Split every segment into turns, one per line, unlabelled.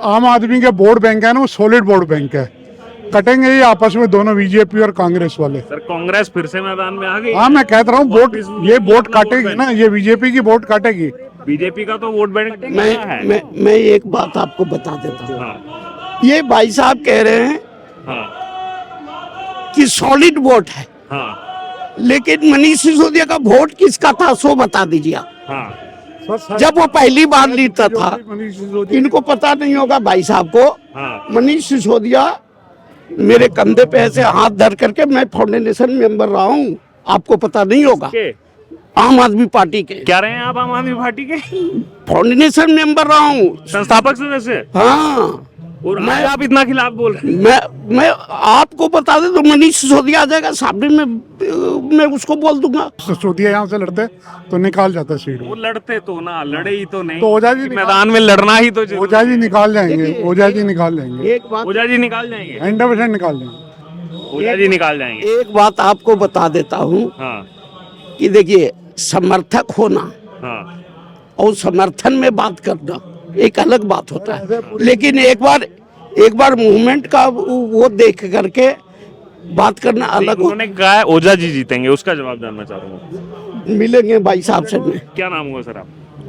आम आदमी के वोट बैंक है ना, वो सॉलिड वोट बैंक है। कटेंगे ही आपस में दोनों, बीजेपी और कांग्रेस वाले।
सर कांग्रेस फिर से मैदान में आ गई।
हाँ, मैं कहता रहा हूँ वोट,
वापिस
ये
अपना
वोट
वोट
काटेगी
बैंक।
ना, ये बीजेपी की वोट काटेगी।
बीजेपी का तो वोट बैंक है।
मैं एक बात आपको बता देता हूँ।
हाँ
ये भाई साहब कह रहे हैं
हाँ
कि सॉलिड वोट है,
हाँ
लेकिन मनीष सिसोदिया का वोट किसका था सो बता दीजिए आप।
हाँ
जब वो पहली बार जीता था,
मनीष सिसोदिया
इनको पता नहीं होगा भाई साहब को।
हाँ
मनीष सिसोदिया मेरे कंधे पे ऐसे हाथ धर करके, मैं फाउंडेशन मेंबर रहा हूँ, आपको पता नहीं होगा।
के
आम आदमी पार्टी के
क्या रहे हैं आप आम आदमी पार्टी के
फाउंडेशन मेंबर रहा हूँ।
संस्थापक सदस्य,
हाँ,
और मैं आप इतना खिलाफ बोल रहे हैं।
मैं आपको बता दे तो मनीष सिसोदिया आ जाएगा सामने में, मैं उसको बोल दूंगा।
सिसोदिया यहाँ से लड़ते तो निकाल जाता सीट।
वो लड़ते तो ना, लड़े ही तो नहीं।
तो ओझा जी
मैदान में लड़ना ही तो जरूरी
ओझा जी निकाल जाएंगे, ओझा जी निकाल जाएंगे,
एक बात,
ओझा जी निकाल जाएंगे।
100% निकाल जाएंगे।
ओझा जी निकाल जाएंगे।
एक बात आपको बता देता हूँ
हाँ
कि देखिए, समर्थक होना
हाँ
और समर्थन में बात करना एक अलग बात होता है, लेकिन एक बार मूवमेंट का वो देख करके बात करना अलग हो।
उन्होंने कहा है ओझा जी जीतेंगे, उसका जवाब जानना चाह रहा हूँ।
मिलेंगे भाई साहब से मैं।
क्या नाम हुआ सर आप?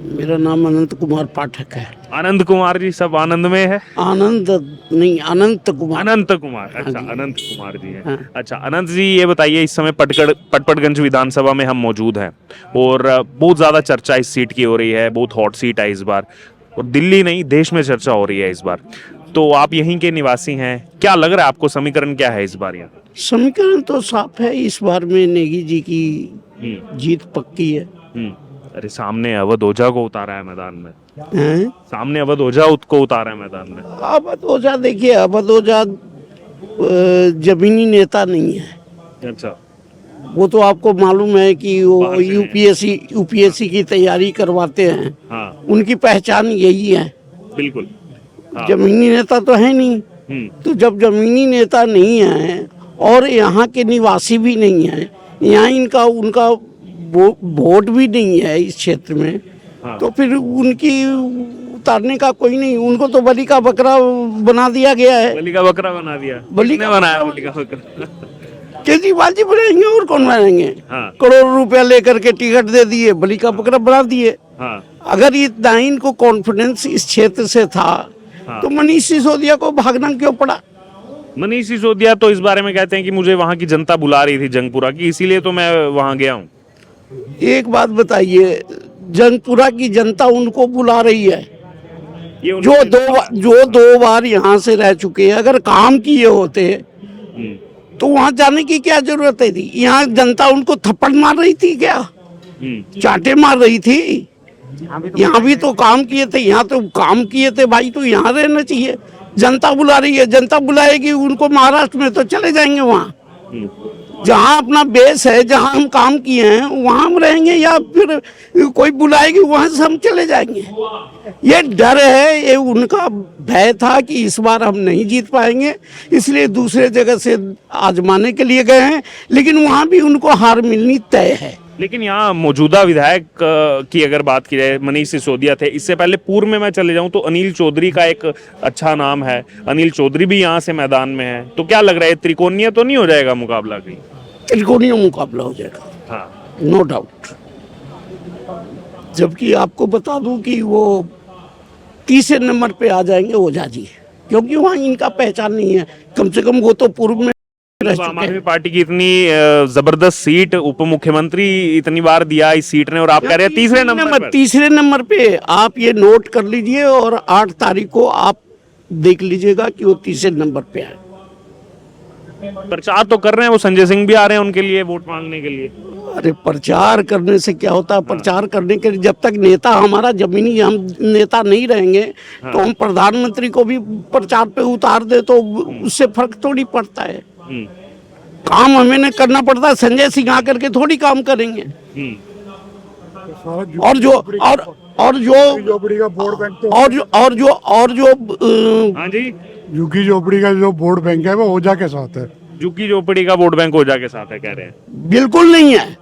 मेरा नाम अनंत कुमार पाठक है।
आनंद कुमार जी, सब आनंद में है।
आनंद नहीं, अनंत कुमार।
अनंत कुमार, अच्छा
जी।
अनंत कुमार जी है।
हाँ।
अच्छा अनंत जी, ये बताइए, इस समय पटपड़गंज विधानसभा में हम मौजूद हैं और बहुत ज्यादा चर्चा इस सीट की हो रही है, बहुत हॉट सीट है इस बार, और दिल्ली नहीं देश में चर्चा हो रही है इस बार। तो आप यहीं के निवासी हैं, क्या लग रहा है आपको, समीकरण क्या है इस बार यहाँ?
समीकरण तो साफ है, इस बार में नेगी जी की जीत पक्की है।
अरे सामने अवध ओझा को उतारा है मैदान में,
हैं?
सामने अवध ओझा को उतारा है मैदान में।
अवध ओझा, देखिए अवध ओझा जमीनी नेता नहीं है।
अच्छा,
वो तो आपको मालूम है कि वो
बाहर से हैं।
यूपीएससी की तैयारी करवाते हैं,
हाँ
उनकी पहचान यही है।
बिल्कुल। हाँ।
जमीनी नेता तो है नहीं। तो जब जमीनी नेता नहीं है और यहाँ के निवासी भी नहीं है, यहाँ इनका उनका वोट भी नहीं है इस क्षेत्र में,
हाँ।
तो फिर उनकी उतारने का कोई नहीं। उनको तो बलि का बकरा बना दिया गया है।
बलि का बकरा बना दिया।
बलि
किसने
का
बनाया बलि का बकरा?
केजरीवाल जी बनाएंगे, और कौन बनाएंगे?
हाँ।
करोड़ रुपया लेकर के टिकट दे दिए, बलि का बकरा बना दिए।
हाँ
अगर इतना इनको कॉन्फिडेंस इस क्षेत्र से था,
हाँ।
तो मनीष सिसोदिया को भागना क्यों पड़ा?
मनीष सिसोदिया तो इस बारे में कहते हैं कि मुझे वहां की जनता बुला रही थी जंगपुरा की, इसीलिए तो मैं वहां गया हूँ।
एक बात बताइए, जंगपुरा की जनता उनको बुला रही है,
ये
जो दो बार यहाँ से रह चुके हैं। अगर काम किए होते तो वहां जाने की क्या जरूरत है थी? यहाँ जनता उनको थप्पड़ मार रही थी क्या? चाटे मार रही थी? यहाँ भी तो काम किए थे, यहाँ तो काम किए थे भाई, तो यहाँ रहना चाहिए। जनता बुला रही है, जनता बुलाएगी उनको महाराष्ट्र में, तो चले जाएंगे वहाँ। जहाँ अपना बेस है, जहाँ हम काम किए हैं वहाँ हम रहेंगे, या फिर कोई बुलाएगी वहाँ से हम चले जाएंगे? ये डर है, ये उनका भय था कि इस बार हम नहीं जीत पाएंगे, इसलिए दूसरे जगह से आजमाने के लिए गए हैं, लेकिन वहाँ भी उनको हार मिलनी तय है।
लेकिन यहाँ मौजूदा विधायक की अगर बात की जाए, मनीष सिसोदिया थे, इससे पहले पूर्व में मैं चले जाऊं तो अनिल चौधरी का एक अच्छा नाम है। अनिल चौधरी भी यहाँ से मैदान में है, तो क्या लग रहा है, त्रिकोणीय तो नहीं हो जाएगा मुकाबला कहीं?
त्रिकोणीय मुकाबला हो जाएगा,
हाँ।
No doubt. जबकि आपको बता दूं कि वो तीसरे नंबर पे आ जाएंगे ओझा जी, क्योंकि वहाँ इनका पहचान नहीं है। कम से कम वो तो पूर्व में
आम आदमी पार्टी की इतनी जबरदस्त सीट, उप मुख्यमंत्री इतनी बार दिया इस सीट ने, और आप कह रहे हैं तीसरे नंबर पर।
तीसरे नंबर पे आप ये नोट कर लीजिए, और 8 तारीख को आप देख लीजिएगा कि वो तीसरे नंबर पे है।
प्रचार तो कर रहे हैं, वो संजय सिंह भी आ रहे हैं उनके लिए वोट मांगने के लिए।
अरे प्रचार करने से क्या होता है? प्रचार करने के लिए जब तक नेता हमारा जमीनी हम नेता नहीं रहेंगे, तो हम प्रधानमंत्री को भी प्रचार पे उतार दे तो उससे फर्क थोड़ी पड़ता है। काम हमें ने करना पड़ता है, संजय सिंह आकर के थोड़ी काम करेंगे। और जो
झुग्गी का वोट बैंक तो
और जो
हाँ जी,
झुग्गी झोपड़ी का जो वोट बैंक है वो ओझा के साथ है।
झुग्गी झोपड़ी का वोट बैंक ओझा के साथ है कह रहे हैं?
बिल्कुल नहीं है,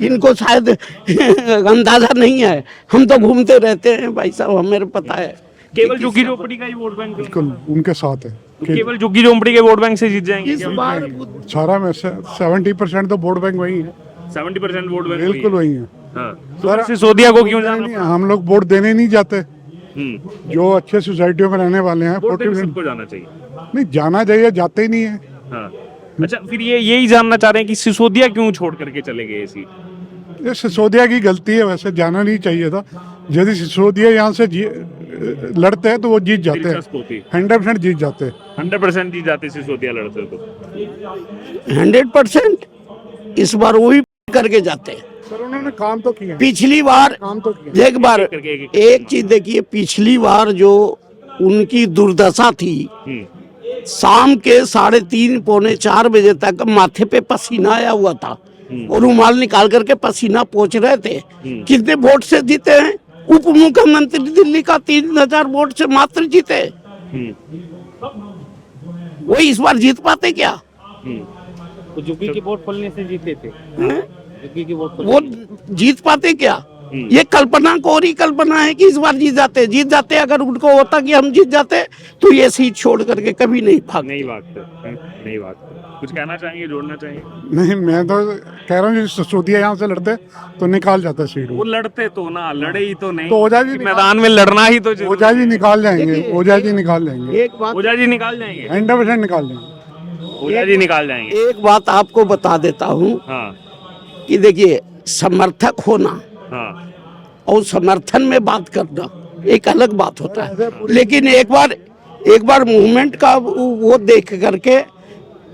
इनको शायद अंदाजा नहीं है। हम तो घूमते रहते हैं भाई साहब, हमें पता है
केवल झुग्गी झोपड़ी का ही वोट बैंक है?
बिल्कुल उनके साथ है
केवल झुग्गी झोपड़ी के वोट बैंक से जीत जाएंगे
इस बार
सारा में से 70% तो वोट बैंक वही है
70% वोट बैंक
बिल्कुल वही है
हाँ। तो फिर सिसोदिया को क्यों जाना?
नहीं, हम लोग वोट देने नहीं जाते जो अच्छे सोसाइटियों में रहने वाले हैं
वोट देने
40%
सबको जाना चाहिए।
नहीं जाना चाहिए जाते ही नहीं है
हाँ। अच्छा फिर ये यही जानना चाह रहे हैं कि सिसोदिया क्यों छोड़ करके चले गए ये सीट?
ये सिसोदिया की गलती है वैसे जाना नहीं चाहिए था यदि सिसोदिया यहाँ से लड़ते हैं तो वो जीत जाते
दिलचस्प
हैं
होती
100% जीत जाते हैं
100% जीत जाते सिसोदिया लड़ते तो।
100% इस बार वही करके जाते हैं।
सर उन्होंने काम तो किया
पिछली बार
काम तो किया
एक बार एक चीज देखिए, पिछली बार जो उनकी दुर्दशा थी, शाम के 3:30 पौने 4 बजे तक माथे पे पसीना आया हुआ था और रुमाल निकाल करके पसीना पोंछ रहे थे। कितने वोट से जीते हैं? उप मुख्यमंत्री दिल्ली का 3000 वोट से मात्र जीते। वही इस बार जीत पाते क्या?
तो जुग्गी के वोट फलने से जीते थे। जुग्गी के वोट
वो जीत पाते क्या? ये कल्पना कोरी कल्पना है कि इस बार जीत जाते। अगर उनको होता कि हम जीत जाते तो ये सीट छोड़ करके कभी नहीं
भागते। कुछ कहना चाहेंगे, जोड़ना चाहेंगे?
नहीं मैं तो कह रहा हूँ सिसोदिया यहाँ से लड़ते तो निकाल जाता सीट
वो लड़ते तो ना, लड़े ही तो नहीं।
तो ओझा जी
मैदान में लड़ना ही तो
ओझा जी निकाल जाएंगे ओझा जी निकाल जाएंगे
एक बात
ओझा जी निकाल जाएंगे
100% निकाल जाएंगे
ओझा जी निकाल जाएंगे।
एक बात आपको बता देता हूँ
हाँ
कि देखिए, समर्थक होना
हाँ
और समर्थन में बात करना एक अलग बात होता है, लेकिन एक बार मूवमेंट का वो देख करके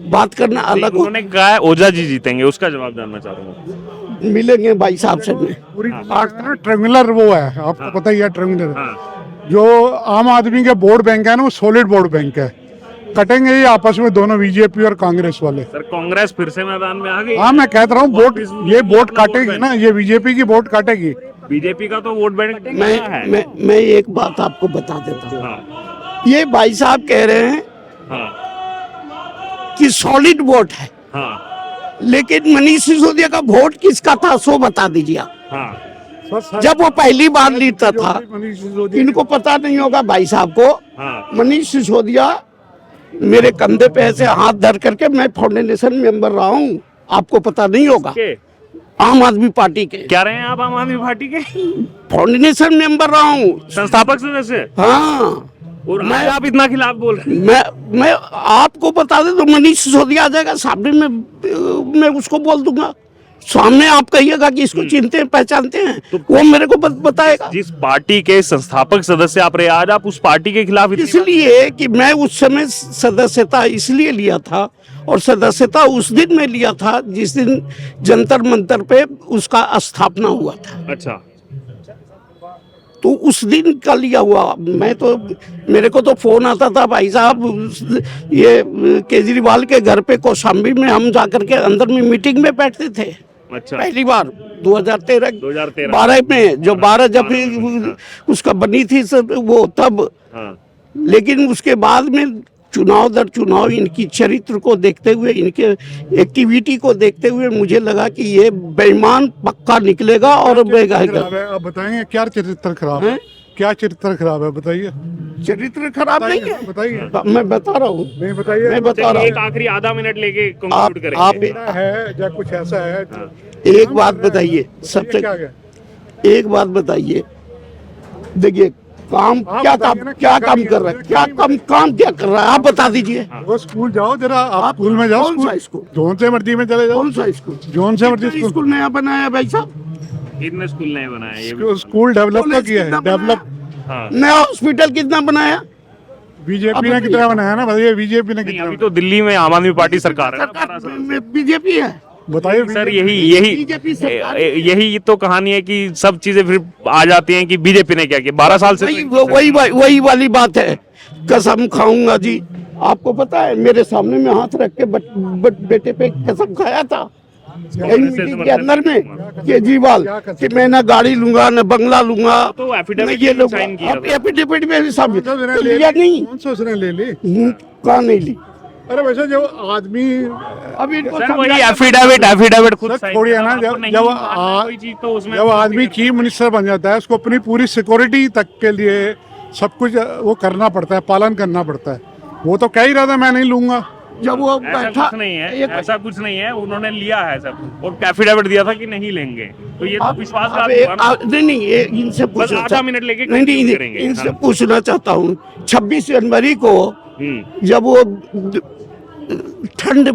बात करना अलग
उन्होंने कहा है ओझा जी जीतेंगे, उसका जवाब जानना चाह रहा हूँ।
मिलेंगे भाई साहब से में।
पूरी पार्टी ना ट्रेंगुलर वो है आपको पता ही है ट्रेंगुलर
हाँ।
जो आम आदमी के वोट बैंक है ना वो सॉलिड वोट बैंक है कटेंगे ये आपस में दोनों बीजेपी और कांग्रेस वाले।
सर कांग्रेस फिर से मैदान में आ गई।
हाँ मैं कहता रहा हूँ वोट ये वोट काटेगी ना, ये बीजेपी की वोट काटेगी।
बीजेपी का तो वोट बैंक
मैं एक बात आपको बता देता हूँ।
हाँ
ये भाई साहब कह रहे हैं
हाँ
कि सॉलिड वोट है,
हाँ
लेकिन मनीष सिसोदिया का वोट किसका था सो बता दीजिए आप।
हाँ
जब वो पहली बार जीता था, इनको पता नहीं होगा भाई साहब को,
हाँ
मनीष सिसोदिया मेरे कंधे पे ऐसे हाथ धर करके मैं फाउंडेशन मेंबर रहा हूँ, आपको पता नहीं होगा।
के
आम आदमी पार्टी के
क्या रहे हैं आप आम आदमी पार्टी के
फाउंडेशन मेंबर रहा हूँ।
संस्थापक सदस्य?
हाँ,
और मैं आप इतना खिलाफ बोल रहे हैं।
मैं आपको बता दे तो मनीष सिसोदिया आ जाएगा सामने में, मैं उसको बोल दूंगा। सामने आप कहिएगा कि इसको चिनते हैं पहचानते हैं, तो वो मेरे को बताएगा।
जिस पार्टी के संस्थापक सदस्य आप रहे, आज आप उस पार्टी के खिलाफ
इसलिए कि मैं उस समय सदस्यता इसलिए लिया था, और सदस्यता उस दिन में लिया था जिस दिन जंतर मंतर पे उसका स्थापना हुआ था।
अच्छा,
तो उस दिन का लिया हुआ। मैं तो मेरे को तो फोन आता था, भाई साहब ये केजरीवाल के घर पे कौशाम्बी में हम जाकर के अंदर में मीटिंग में बैठते थे।
अच्छा,
पहली बार 2013 में, जो 12 जब उसका बनी थी वो तब।
हाँ।
लेकिन उसके बाद में चुनाव दर चुनाव इनकी चरित्र को देखते हुए, इनके एक्टिविटी को देखते हुए मुझे लगा कि ये बेईमान पक्का निकलेगा और बेगाएगा।
आप बताएंगे क्या चरित्र खराब है? क्या चरित्र खराब है बताइए।
चरित्र खराब नहीं है,
बताइए।
मैं बता रहा हूँ,
नहीं बताइए।
मैं बता रहा
एक
हूँ।
आखिरी आधा मिनट लेके
आप
कंक्लूड करेंगे।
है या कुछ ऐसा है?
एक बात बताइए, सबसे
क्या है?
एक बात बताइए, देखिए काम क्या काम कर रहा है, काम क्या कर रहा है, आप बता दीजिए।
वो स्कूल जाओ जरा, आप स्कूल में जाओ।
कौन सा स्कूल?
जोन से मर्जी में चले जाओ।
कौन सा स्कूल?
जोन से मर्जी
स्कूल नया बनाया भाई साहब?
इतने स्कूल नहीं बनाए ये भी।
स्कूल डेवलप तो किया है, डेवलप।
हाँ।
नया हॉस्पिटल कितना बनाया?
बीजेपी ने कितना बनाया ना बताइए, बीजेपी ने
नहीं,
कितना
अभी तो दिल्ली में आम आदमी पार्टी सरकार है।
सरकार बीजेपी है।
बताइए
सर
बीजेपी सरकार है।
यही तो कहानी है कि सब चीजें फिर आ जाती हैं कि बीजेपी ने क्या किया 12 साल से।
वही वाली बात है। कसम खाऊंगा जी, आपको पता है मेरे सामने में हाथ रख के बेटे पे कसम खाया था मीटिंग के अंदर में केजरीवाल कि मैं ना गाड़ी लूंगा न बंगला लूंगा,
तो एफिडेविट
ये लोग
साइन किया था।
एफिडेविट में भी साबित लिया नहीं।
कौन सा उसने ले ली?
कहाँ नहीं ली?
अरे वैसे जो आदमी
अभी इनको
सर वही एफिडेविट खुद
सर
साइन
थोड़ी है ना,
किया। आपको
जब
नहीं
जब
मानना कोई चीज तो उसमें
जब आदमी चीफ मिनिस्टर बन जाता है उसको अपनी पूरी सिक्योरिटी तक के लिए सब कुछ वो करना पड़ता है, पालन करना पड़ता है। वो तो कह ही रहा था मैं नहीं लूंगा।
जब वो
ऐसा
बैठा
कुछ नहीं है,
एक-
ऐसा कुछ नहीं है, उन्होंने लिया है सब और एफिडेविट दिया था कि नहीं लेंगे, तो ये तो
अब-
विश्वासघात
अब
हुआ ना।
नहीं नहीं, ये इनसे पूछना
आधा मिनट लेके
नहीं नहीं
conclude करेंगे।
इनसे
हाँ।
पूछना चाहता हूँ 26 जनवरी को जब वो ठंड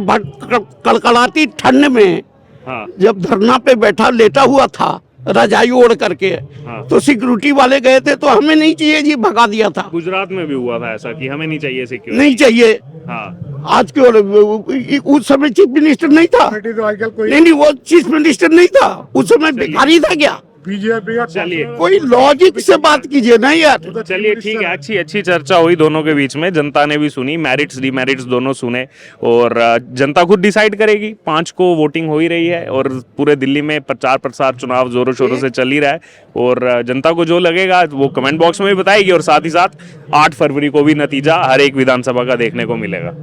कड़कड़ाती ठंड में
हाँ
जब धरना पे बैठा लेटा हुआ था रजाई ओढ़ करके,
हाँ।
तो सिक्योरिटी वाले गए थे तो हमें नहीं चाहिए जी, भगा दिया था।
गुजरात में भी हुआ था ऐसा कि हमें नहीं चाहिए सिक्योरिटी।
नहीं चाहिए।
हाँ
आज के उस समय चीफ मिनिस्टर नहीं था।
तो आजकल कोई
नहीं नहीं, वो चीफ मिनिस्टर नहीं था उस समय, भिखारी था क्या?
बीजेपी का
चलिए।
कोई लॉजिक से बात कीजिए ना यार।
चलिए ठीक है, अच्छी अच्छी चर्चा हुई दोनों के बीच में, जनता ने भी सुनी, मेरिट्स डिमेरिट्स दोनों सुने और जनता खुद डिसाइड करेगी। 5 को वोटिंग हो ही रही है और पूरे दिल्ली में प्रचार प्रसार चुनाव जोरों शोरों से चल ही रहा है और जनता को जो लगेगा वो कमेंट बॉक्स में भी बताएगी और साथ ही साथ 8 फरवरी को भी नतीजा हर एक विधानसभा का देखने को मिलेगा।